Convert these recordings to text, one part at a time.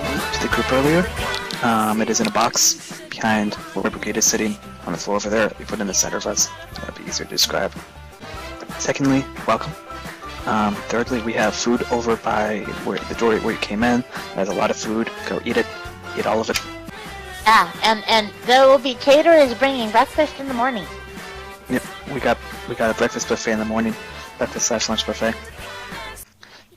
out to the group earlier. It is in a box behind where Brigade is sitting on the floor over there. We put it in the center of us. That'd be easier to describe. Secondly, welcome. Thirdly, we have food over by the door where you came in. There's a lot of food. Go eat it. Eat all of it. Yeah, and there will be caterers bringing breakfast in the morning. Yep, we got a breakfast buffet in the morning. Breakfast/lunch buffet.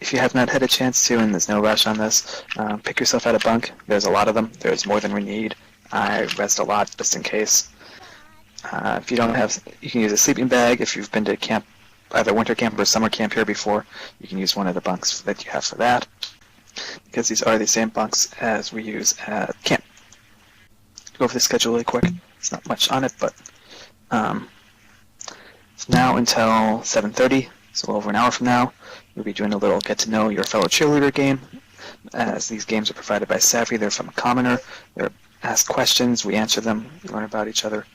If you have not had a chance to, and there's no rush on this, pick yourself out a bunk. There's a lot of them. There's more than we need. I rest a lot just in case. If you don't have, you can use a sleeping bag. If you've been to camp, either winter camp or summer camp here before, you can use one of the bunks that you have for that. Because these are the same bunks as we use at camp. Go over the schedule really quick. It's not much on it, but it's now until 7:30, so over an hour from now, we'll be doing a little get to know your fellow cheerleader game. As these games are provided by Savi, they're from a commoner. They're asked questions, we answer them, we learn about each other.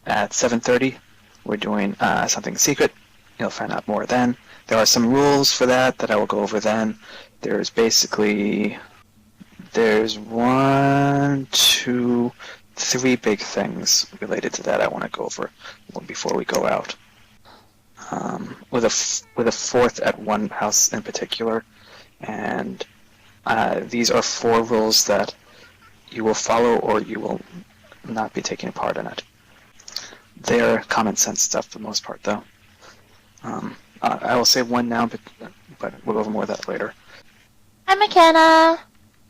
At 7:30, we're doing something secret. You'll find out more then. There are some rules for that I will go over then. There's 1, 2, 3 big things related to that I want to go over before we go out. With a fourth at one house in particular, and these are 4 rules that you will follow or you will not be taking part in it. They're common sense stuff for the most part, though. I will say one now, but we'll go over more of that later. I'm McKenna.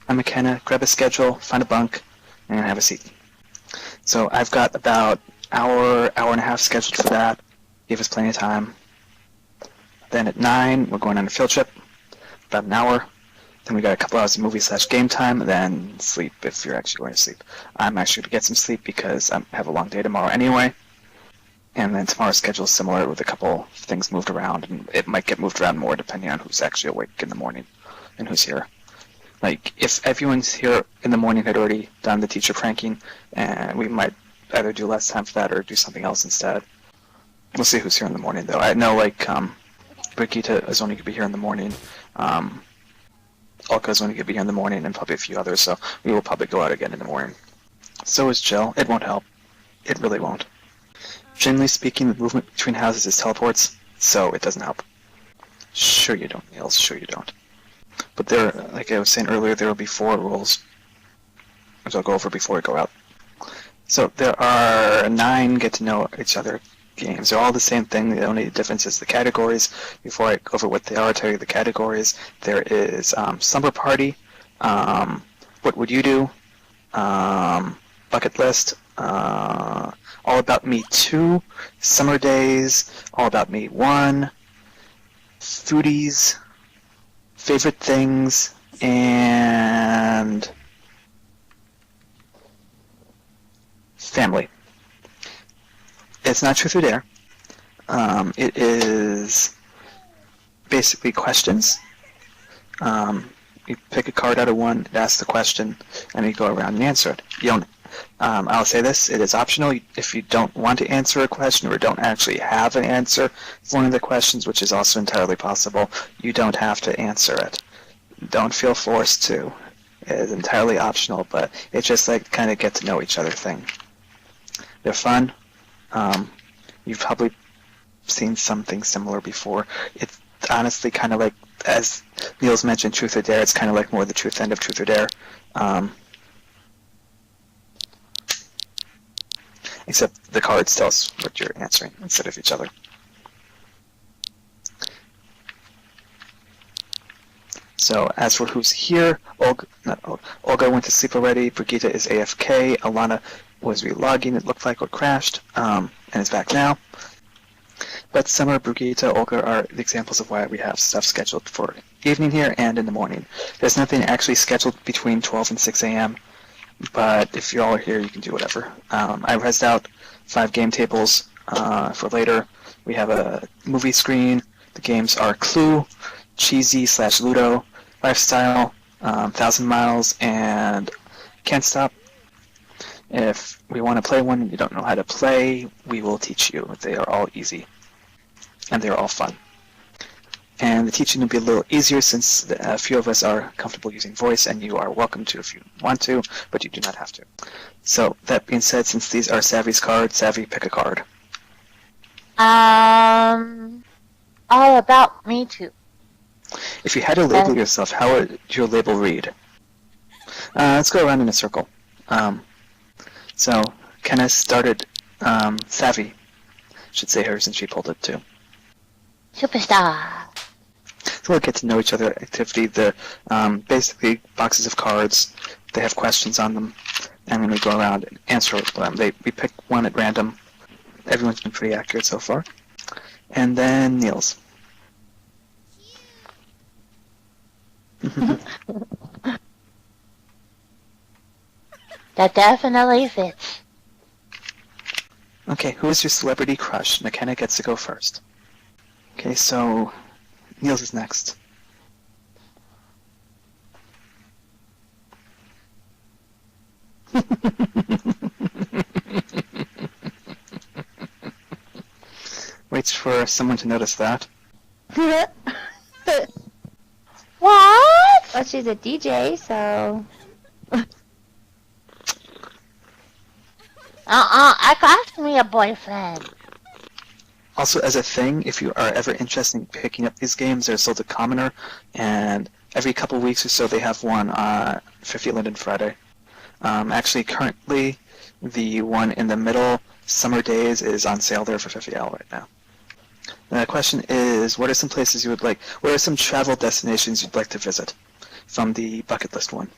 I'm McKenna. Grab a schedule, find a bunk, and have a seat. So I've got about hour and a half scheduled for that. Give us plenty of time. Then at 9, we're going on a field trip, about an hour. Then we got a couple hours of movie/game time, and then sleep if you're actually going to sleep. I'm actually going to get some sleep because I have a long day tomorrow anyway. And then tomorrow's schedule is similar with a couple things moved around, and it might get moved around more depending on who's actually awake in the morning and who's here. Like, if everyone's here in the morning had already done the teacher pranking, and we might either do less time for that or do something else instead. We'll see who's here in the morning, though. I know, like, Brigitte is only going to be here in the morning. Olga is only going to be here in the morning, and probably a few others, so we will probably go out again in the morning. So is Jill. It won't help. It really won't. Generally speaking, the movement between houses is teleports, so it doesn't help. Sure you don't, Niels. Sure you don't. But there, like I was saying earlier, there will be 4 rules, which I'll go over before we go out. So there are 9 get-to-know-each-other games. They're all the same thing. The only difference is the categories. Before I go over what they are, I'll tell you the categories. There is Slumber Party, What Would You Do, Bucket List, All About Me 2, Summer Days, All About Me 1, Foodies, Favorite Things, and Family. It's not Truth or Dare. It is basically questions. You pick a card out of one, it asks the question, and you go around and answer it. You don't. I'll say this, it is optional. If you don't want to answer a question or don't actually have an answer for one of the questions, which is also entirely possible, you don't have to answer it. Don't feel forced to. It is entirely optional, but it's just like kind of get to know each other thing. They're fun. You've probably seen something similar before. It's honestly kind of like, as Niels mentioned, Truth or Dare, it's kind of like more the truth end of Truth or Dare. Except the cards tell us what you're answering instead of each other. So as for who's here, Olga went to sleep already, Brigitte is AFK, Alana was relogging, it looked like, or crashed, and is back now. But Summer, Brigitte, Olga are the examples of why we have stuff scheduled for evening here and in the morning. There's nothing actually scheduled between 12 and 6 a.m., but if you all are here, you can do whatever. I rezzed out 5 game tables for later. We have a movie screen. The games are Clue, Cheesy/Ludo, Lifestyle, 1,000 Miles, and Can't Stop. If we want to play one and you don't know how to play, we will teach you. They are all easy, and they are all fun. And the teaching will be a little easier since a few of us are comfortable using voice, and you are welcome to if you want to, but you do not have to. So, that being said, since these are Savi's cards, Savi, pick a card. All about me too. If you had to label yourself, how would your label read? Let's go around in a circle. So, Kenneth started, Savi should say hers since she pulled it too. Superstar. So we'll get to know each other activity. The basically boxes of cards, they have questions on them, and then we go around and answer them. We pick one at random. Everyone's been pretty accurate so far. And then Niels. That definitely fits. Okay, who is your celebrity crush? McKenna gets to go first. Okay, so Niels is next. Waits for someone to notice that. What? Well, she's a DJ, so... Ask me a boyfriend. Also, as a thing, if you are ever interested in picking up these games, they're sold at Commoner, and every couple weeks or so they have one on 50 Linden Friday. Actually, currently, the one in the middle, Summer Days, is on sale there for $50 right now. The question is, what are some places you would like, what are some travel destinations you'd like to visit from the bucket list one?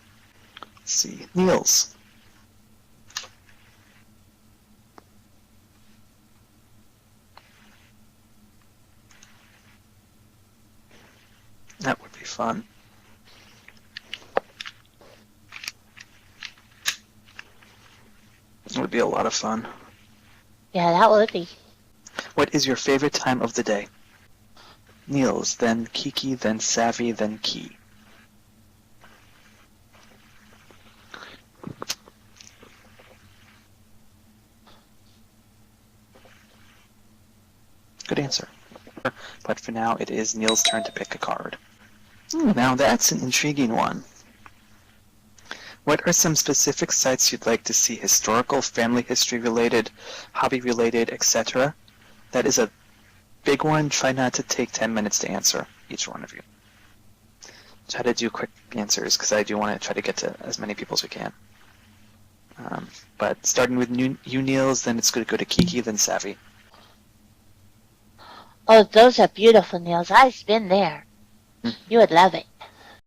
Let's see, Niels. That would be fun. It would be a lot of fun. Yeah, that would be. What is your favorite time of the day? Niels, then Kiki, then Savi, then Key. Good answer. But for now, it is Niels' turn to pick a card. Now that's an intriguing one. What are some specific sites you'd like to see? Historical, family history related, hobby related, etc.? That is a big one. Try not to take 10 minutes to answer, each one of you. Try to do quick answers, because I do want to try to get to as many people as we can. But starting with you, Niels, then it's going to go to Kiki, then Savi. Oh, those are beautiful, Niels. I've been there. You would love it.